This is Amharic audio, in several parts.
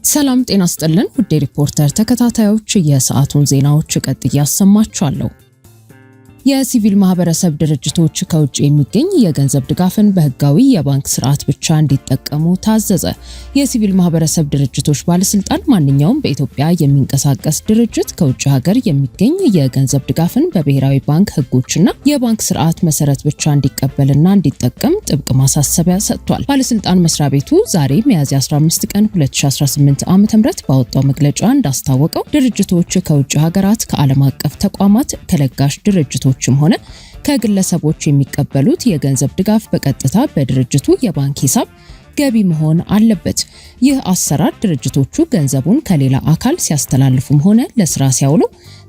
ሰላም ጤና ይስጥልን ውድ ሪፖርተር ተከታታዮች የሰዓቱን ዜናዎች ቀጥዬ ያሰማችኋለሁ። የሲቪል ማህበረሰብ ድርጅቶች ከውጭ የሚገኝ የገንዘብ ድጋፍን በህጋዊ የባንክ ስርዓት ብቻ እንዲጠቀሙ ታዘዘ። የሲቪል ማህበረሰብ ድርጅቶች ባለስልጣን ማንኛውም በኢትዮጵያ የሚንቀሳቀስ ድርጅት ከውጭ ሀገር የሚገኝ የገንዘብ ድጋፍን በብሔራዊ ባንክ ህጎችና የባንክ ስርዓት መሰረት ብቻ እንዲቀበልና እንዲጠቀም ጥብቅ ማሳሰቢያ ሰጥቷል። ባለስልጣን መስሪያ ቤቱ ዛሬ ሚያዝያ 15 ቀን 2018 ዓ.ም ባወጣው መግለጫ እንዳስታወቀው ድርጅቶች ከውጭ ሀገራት ከዓለም አቀፍ ተቋማት ከለጋሽ ድርጅቶች ሆነ ከግለሰቦች የሚቀበሉት የገንዘብ ድጋፍ በቀጥታ በድርጅቱ የባንክ ሂሳብ ገቢ መሆን አለበት። ይህ አሰራር ድርጅቶቹ ገንዘቡን ከሌላ አካል ሲያስተላልፉም ሆነ ለስራ ሲያውሉ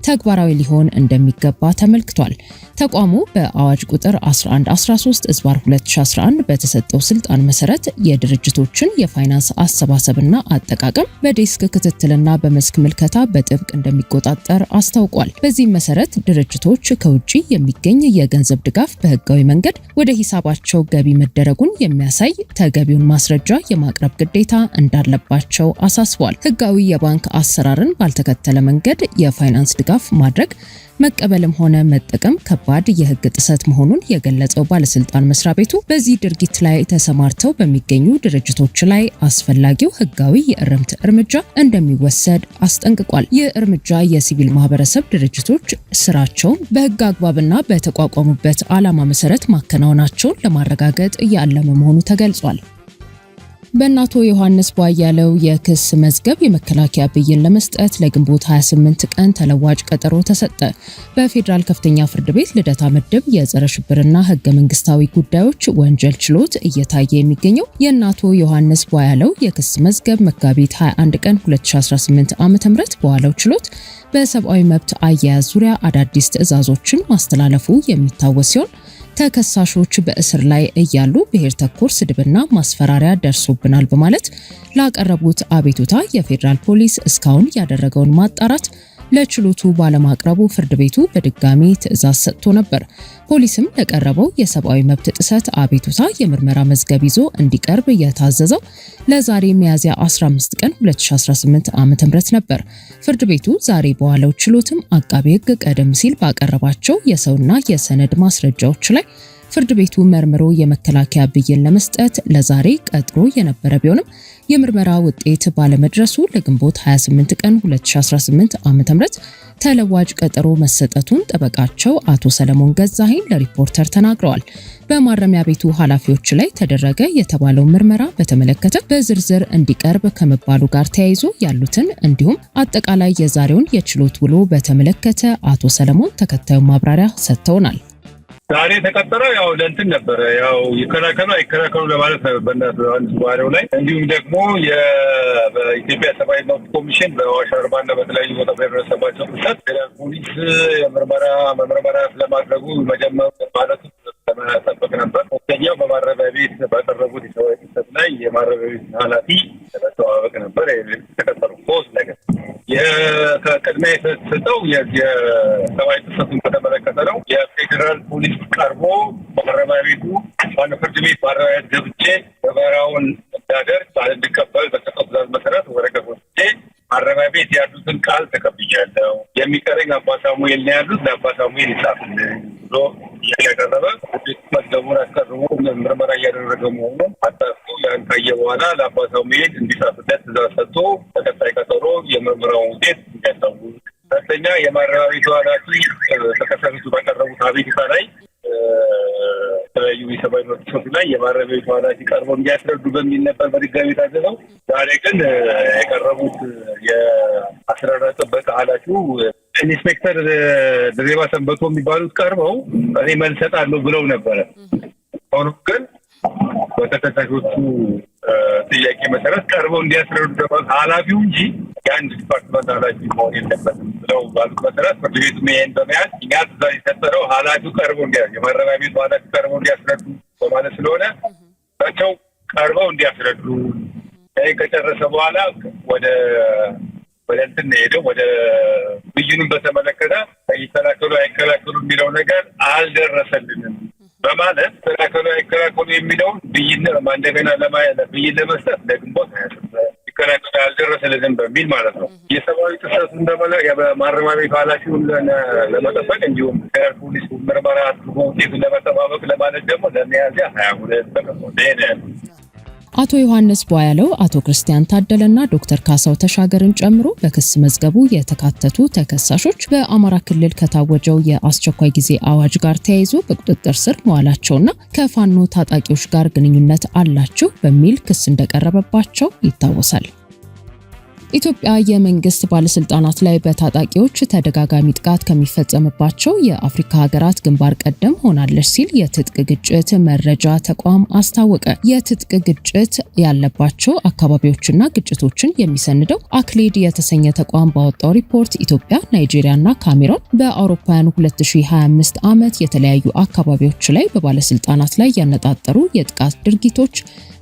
ተግባራዊ ሊሆን እንደሚገባ ተመልክቷል። ተቋሙ በአዋጅ ቁጥር 1113/2011 በተሰጠው ስልጣን መሰረት የድርጅቶችን የፋይናንስ አሰባሰብና አጠቃቀም በዴስክ ክትትልና በመስክ ምልከታ በጥብቅ እንደሚቆጣጠር አስታውቋል። በዚህም መሰረት ድርጅቶች ከውጪ የሚገኝ የገንዘብ ድጋፍ በህጋዊ መንገድ ወደ ሂሳባቸው ገቢ መደረጉን የሚያሳይ ተገቢውን ማስረጃ የማቅረብ ግዴታ እንዳለባቸው አሳስቧል። ህጋዊ የባንክ አሰራርን ባልተከተለ መንገድ የፋይናንስ ድጋፍ ማድረግ መቀበልም ሆነ መጠቀም ከባድ የህግ ጥሰት መሆኑን የገለጸው ባለስልጣን መስሪያ ቤቱ በዚህ ድርጊት ላይ ተሰማርተው በሚገኙ ድርጅቶች ላይ አስፈላጊው ህጋዊ የእርምት እርምጃ እንደሚወሰድ አስጠንቅቋል። ይህ እርምጃ የሲቪል ማህበረሰብ ድርጅቶች ስራቸውን በህግ አግባብና በተቋቋሙበት ዓላማ መሰረት ማከናወናቸውን ለማረጋገጥ ያለመ መሆኑ ተገልጿል። በእናቶ ዮሐንስ ቧያለው የክስ መዝገብ የመከላከያ ብይን ለመስጠት ለግንቦት 28 ቀን ተለዋጭ ቀጠሮ ተሰጠ። በፌዴራል ከፍተኛ ፍርድ ቤት ልደታ ምድብ የጸረ ሽብርና ህገ መንግስታዊ ጉዳዮች ወንጀል ችሎት እየታየ የሚገኘው የእናቶ ዮሐንስ ቧያለው የክስ መዝገብ መጋቢት 21 ቀን 2018 ዓ.ም በዋለው ችሎት በሰብአዊ መብት አያያዝ ዙሪያ አዳዲስ ትዕዛዞችን ማስተላለፉ የሚታወስ ሲሆን ተከሳሾች በእስር ላይ እያሉ ብሔር ተኮር ስድብና ማስፈራሪያ ደርሶብናል በማለት ላቀረቡት አቤቱታ የፌዴራል ፖሊስ እስካሁን ያደረገውን ማጣራት ለችሎቱ ባለማቅረቡ ፍርድ ቤቱ በድጋሚ ትዕዛዝ ሰጥቶ ነበር። ፖሊስም ለቀረበው የሰብአዊ መብት ጥሰት አቤቱታ የምርመራ መዝገብ ይዞ እንዲቀርብ የታዘዘው ለዛሬ ሚያዝያ 15 ቀን 2018 ዓ.ም ነበር። ፍርድ ቤቱ ዛሬ በዋለው ችሎትም አቃቤ ህግ ቀደም ሲል ባቀረባቸው የሰውና የሰነድ ማስረጃዎች ላይ ፍርድ ቤቱ መርምሮ የመከላከያ ብይን ለመስጠት ለዛሬ ቀጥሮ የነበረ ቢሆንም የምርመራ ውጤት ባለመድረሱ ለግንቦት 28 ቀን 2018 ዓ.ም ተለዋጭ ቀጠሮ መሰጠቱን ጠበቃቸው አቶ ሰለሞን ገዛኸኝ ለሪፖርተር ተናግረዋል። በማረሚያ ቤቱ ኃላፊዎች ላይ ተደረገ የተባለው ምርመራ በተመለከተ በዝርዝር እንዲቀርብ ከመባሉ ጋር ተያይዞ ያሉትን እንዲሁም አጠቃላይ የዛሬውን የችሎት ውሎ በተመለከተ አቶ ሰለሞን ተከታዩ ማብራሪያ ሰጥተውናል። ዛሬ ተቀጠረው ያው ለእንትን ነበር ያው ይከራከሩ አይከራከሩ ለማለት በእናት ዮሐንስ ቧያለው ላይ እንዲሁም ደግሞ በኢትዮጵያ ሰብአዊ መብት ኮሚሽን በአዋሽ አርባና በተለያዩ ቦታ የደረሰባቸው ጥሰት ፖሊስ መመርመራ ስለማድረጉ መጀመር ማለት ለመጠበቅ ነበር። ሁለተኛው በማረሚያ ቤት ባቀረቡት የሰብአዊ ጥሰት ላይ የማረሚያ ቤት ኃላፊ ለመተዋወቅ ነበር የተቀጠሩ። ሶስት ነገር ከቅድሚያ የተሰጠው የሰብአዊ ጥሰቱን በተመለከተ ነው። የፌዴራል ፖሊስ ቀርቦ ማረሚያ ቤቱ ፍርድ ቤት ማረሚያ ቤት ገብቼ ምርመራውን እንዳደርግ እንድቀበል በተሰጠው ትዕዛዝ መሰረት ወረቀት ወስጄ ማረሚያ ቤት ያሉትን ቃል ተቀብያለሁ። የሚቀረኝ አባ ሳሙኤል ነው ያሉት ለአባ ሳሙኤል ይጻፍልኝ ብሎ ያቀረበ መዝገቡን አስቀርቦ ምርመራ እያደረገ መሆኑን አጣርቶ ያን ካየ በኋላ ለአባ ሳሙኤል እንዲጻፍለት ትዕዛዝ ሰጥቶ ተከታይ ቀጠሮ የምርመራውን ውጤት እንዲያሳውቅ። ሁለተኛ የማረሚያ ቤቱ ኃላፊ ተከሳሾቹ ባቀረቡት አቤቱታ ላይ የተለያዩ የሰብአዊ መብት ጥሰቶች ላይ የማረሚያ ቤቱ ኃላፊ ቀርበው እንዲያስረዱ በሚል ነበር በድጋሚ የታዘዘው። ዛሬ ግን የቀረቡት የአስራራ ጥበቃ ኃላፊው ኢንስፔክተር ድሬባ ሰንበቶ የሚባሉት ቀርበው እኔ መልስ እሰጣለሁ ብለው ነበረ። ሆኖም ግን በተከሳሾቹ ጥያቄ መሰረት ቀርበው እንዲያስረዱ ኃላፊው እንጂ የአንድ ዲፓርትመንት ኃላፊ መሆን የለበትም ብለው ባሉት መሰረት ፍርድ ቤቱ ይሄን በመያዝ እኛ ትዕዛዝ የሰጠነው ኃላፊው ቀርበው የማረሚያ ቤቱ ኃላፊ ቀርበው እንዲያስረዱ በማለት ስለሆነ እሳቸው ቀርበው እንዲያስረዱ ከጨረሰ በኋላ ወደ እንትን ሄደው ወደ ብይኑን በተመለከተ ይከላከሉ አይከላከሉ የሚለው ነገር አልደረሰልንም በማለት ተከላከሉ አይከላከሉ የሚለውን ብይን እንደገና ብይን ለመስጠት ለግንቦት ሊከላከል አልደረሰልንም በሚል ማለት ነው። የሰብአዊ ጥሰቱን ማረሚያ ቤት ኃላፊውን ለመጠበቅ እንዲሁም ፖሊስ ምርመራ አድርጎ ውጤቱን ለመጠባበቅ ለማለት ደግሞ ለሚያዝያ 22 ተቀምጧል። አቶ ዮሐንስ ቧያለው፣ አቶ ክርስቲያን ታደለና ዶክተር ካሳው ተሻገርን ጨምሮ በክስ መዝገቡ የተካተቱ ተከሳሾች በአማራ ክልል ከታወጀው የአስቸኳይ ጊዜ አዋጅ ጋር ተያይዞ በቁጥጥር ስር መዋላቸውና ከፋኖ ታጣቂዎች ጋር ግንኙነት አላቸው በሚል ክስ እንደቀረበባቸው ይታወሳል። ኢትዮጵያ የመንግስት ባለስልጣናት ላይ በታጣቂዎች ተደጋጋሚ ጥቃት ከሚፈጸምባቸው የአፍሪካ ሀገራት ግንባር ቀደም ሆናለች ሲል የትጥቅ ግጭት መረጃ ተቋም አስታወቀ። የትጥቅ ግጭት ያለባቸው አካባቢዎችና ግጭቶችን የሚሰንደው አክሌድ የተሰኘ ተቋም ባወጣው ሪፖርት ኢትዮጵያ፣ ናይጄሪያና ካሜሮን በአውሮፓውያኑ 2025 ዓመት የተለያዩ አካባቢዎች ላይ በባለስልጣናት ላይ ያነጣጠሩ የጥቃት ድርጊቶች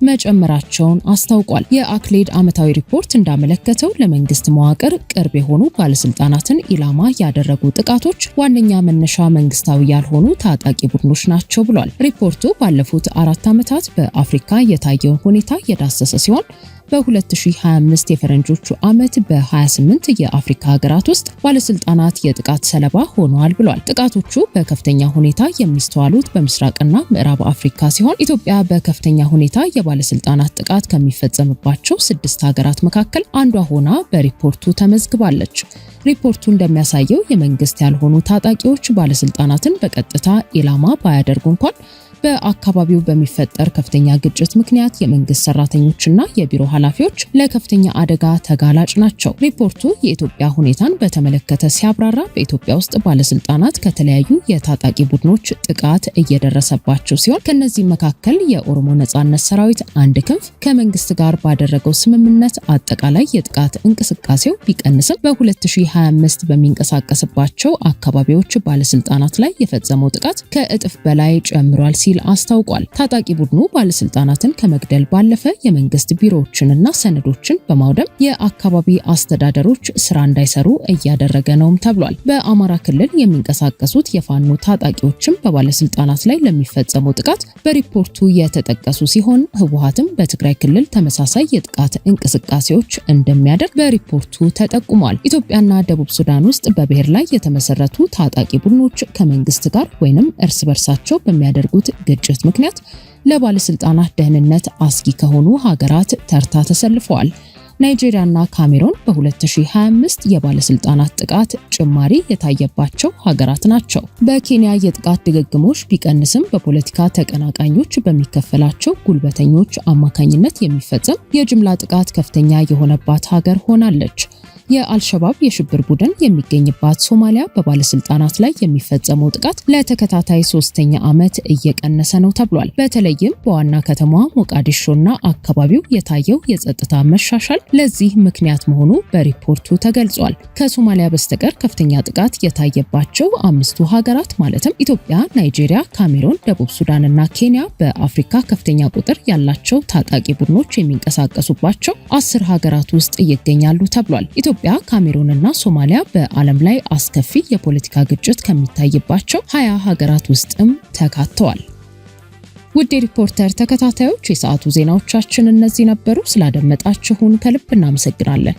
መጨመራቸውን አስታውቋል። የአክሌድ ዓመታዊ ሪፖርት እንዳመለከተው ለመንግስት መዋቅር ቅርብ የሆኑ ባለስልጣናትን ኢላማ ያደረጉ ጥቃቶች ዋነኛ መነሻ መንግስታዊ ያልሆኑ ታጣቂ ቡድኖች ናቸው ብሏል። ሪፖርቱ ባለፉት 4 ዓመታት በአፍሪካ የታየውን ሁኔታ የዳሰሰ ሲሆን በ2025 የፈረንጆቹ ዓመት በ28 የአፍሪካ ሀገራት ውስጥ ባለስልጣናት የጥቃት ሰለባ ሆነዋል ብሏል። ጥቃቶቹ በከፍተኛ ሁኔታ የሚስተዋሉት በምስራቅና ምዕራብ አፍሪካ ሲሆን ኢትዮጵያ በከፍተኛ ሁኔታ የባለስልጣናት ጥቃት ከሚፈጸምባቸው 6 ሀገራት መካከል አንዷ ሆና በሪፖርቱ ተመዝግባለች። ሪፖርቱ እንደሚያሳየው የመንግስት ያልሆኑ ታጣቂዎች ባለስልጣናትን በቀጥታ ኢላማ ባያደርጉ እንኳን በአካባቢው በሚፈጠር ከፍተኛ ግጭት ምክንያት የመንግስት ሰራተኞችና የቢሮ ኃላፊዎች ለከፍተኛ አደጋ ተጋላጭ ናቸው። ሪፖርቱ የኢትዮጵያ ሁኔታን በተመለከተ ሲያብራራ በኢትዮጵያ ውስጥ ባለስልጣናት ከተለያዩ የታጣቂ ቡድኖች ጥቃት እየደረሰባቸው ሲሆን ከነዚህ መካከል የኦሮሞ ነጻነት ሰራዊት አንድ ክንፍ ከመንግስት ጋር ባደረገው ስምምነት አጠቃላይ የጥቃት እንቅስቃሴው ቢቀንስም በ2025 በሚንቀሳቀስባቸው አካባቢዎች ባለስልጣናት ላይ የፈጸመው ጥቃት ከእጥፍ በላይ ጨምሯል ሲል አስታውቋል። ታጣቂ ቡድኑ ባለስልጣናትን ከመግደል ባለፈ የመንግስት ቢሮዎችንና ሰነዶችን በማውደም የአካባቢ አስተዳደሮች ስራ እንዳይሰሩ እያደረገ ነውም ተብሏል። በአማራ ክልል የሚንቀሳቀሱት የፋኖ ታጣቂዎችም በባለስልጣናት ላይ ለሚፈጸመው ጥቃት በሪፖርቱ የተጠቀሱ ሲሆን ህወሓትም በትግራይ ክልል ተመሳሳይ የጥቃት እንቅስቃሴዎች እንደሚያደርግ በሪፖርቱ ተጠቁሟል። ኢትዮጵያና ደቡብ ሱዳን ውስጥ በብሔር ላይ የተመሰረቱ ታጣቂ ቡድኖች ከመንግስት ጋር ወይንም እርስ በርሳቸው በሚያደርጉት ግጭት ምክንያት ለባለስልጣናት ደህንነት አስጊ ከሆኑ ሀገራት ተርታ ተሰልፈዋል። ናይጄሪያና ካሜሮን በ2025 የባለስልጣናት ጥቃት ጭማሪ የታየባቸው ሀገራት ናቸው። በኬንያ የጥቃት ድግግሞሽ ቢቀንስም በፖለቲካ ተቀናቃኞች በሚከፈላቸው ጉልበተኞች አማካኝነት የሚፈጸም የጅምላ ጥቃት ከፍተኛ የሆነባት ሀገር ሆናለች። የአልሸባብ የሽብር ቡድን የሚገኝባት ሶማሊያ በባለስልጣናት ላይ የሚፈጸመው ጥቃት ለተከታታይ 3ኛ ዓመት እየቀነሰ ነው ተብሏል። በተለይም በዋና ከተማዋ ሞቃዲሾና አካባቢው የታየው የጸጥታ መሻሻል ለዚህ ምክንያት መሆኑ በሪፖርቱ ተገልጿል። ከሶማሊያ በስተቀር ከፍተኛ ጥቃት የታየባቸው 5ቱ ሀገራት ማለትም ኢትዮጵያ፣ ናይጄሪያ፣ ካሜሮን፣ ደቡብ ሱዳንና ኬንያ በአፍሪካ ከፍተኛ ቁጥር ያላቸው ታጣቂ ቡድኖች የሚንቀሳቀሱባቸው 10 ሀገራት ውስጥ ይገኛሉ ተብሏል። ኢትዮጵያ፣ ካሜሩንና ሶማሊያ በዓለም ላይ አስከፊ የፖለቲካ ግጭት ከሚታይባቸው 20 ሀገራት ውስጥም ተካተዋል። ውድ የሪፖርተር ተከታታዮች የሰዓቱ ዜናዎቻችን እነዚህ ነበሩ። ስላደመጣችሁን ከልብ እናመሰግናለን።